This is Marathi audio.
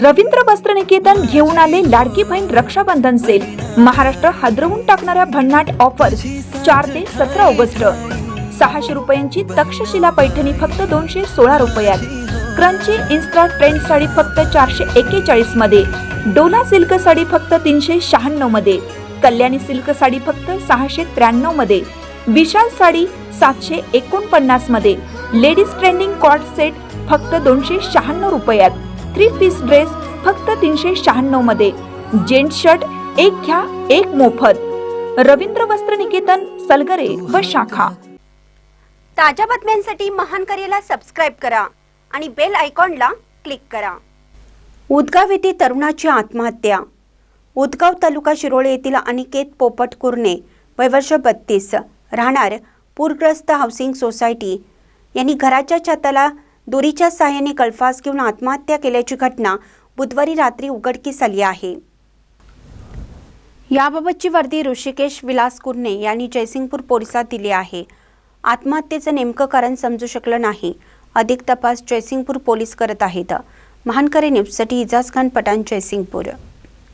रवींद्र वस्त्रनिकेतन घेऊन आले लाडकी बहीण रक्षाबंधन सेल. महाराष्ट्र हादरवून टाकणाऱ्या भन्नाट ऑफर्स 4 ते 17 ऑगस्ट. 600 रुपयांची तक्षशिला पैठणी फक्त 216 रुपयात. क्रंची इन्स्टा ट्रेंड साडी फक्त 441 मध्ये. डोला सिल्क साडी फक्त 396 मध्ये. कल्याणी सिल्क साडी फक्त 693 मध्ये. विशाल साडी 749 मध्ये. लेडीज ट्रेंडिंग कॉर्ड सेट फक्त 296 रुपयात. 3 पीस ड्रेस फक्त 396 मध्ये. जेंट्स शर्ट एक घ्या एक मोफत. रवींद्र वस्त्रनिकेतन, सलगरे व शाखा. ताज्या बातम्यांसाठी महान करेला सबस्क्राइब करा आणि बेल आयकॉनला क्लिक करा. उदगाव येथे तरुणाची आत्महत्या. उदगाव तालुका शिरोळे येथील अनिकेत पोपट कुर्णे वय वर्ष 32 राहणार पूरग्रस्त हाऊसिंग सोसायटी यांनी घराच्या छताला दोरीच्या साहाय्याने गळफास घेऊन आत्महत्या केल्याची घटना बुधवारी रात्री उघडकीस आली आहे. याबाबतची वर्दी ऋषिकेश विलास कुर्णे यांनी जयसिंगपूर पोलिसात दिली आहे. आत्महत्येचं नेमकं कारण समजू शकलं नाही. अधिक तपास जयसिंगपूर पोलीस करत आहेत. महानकरे न्यूजसाठी इजाज खान पठाण, जयसिंगपूर.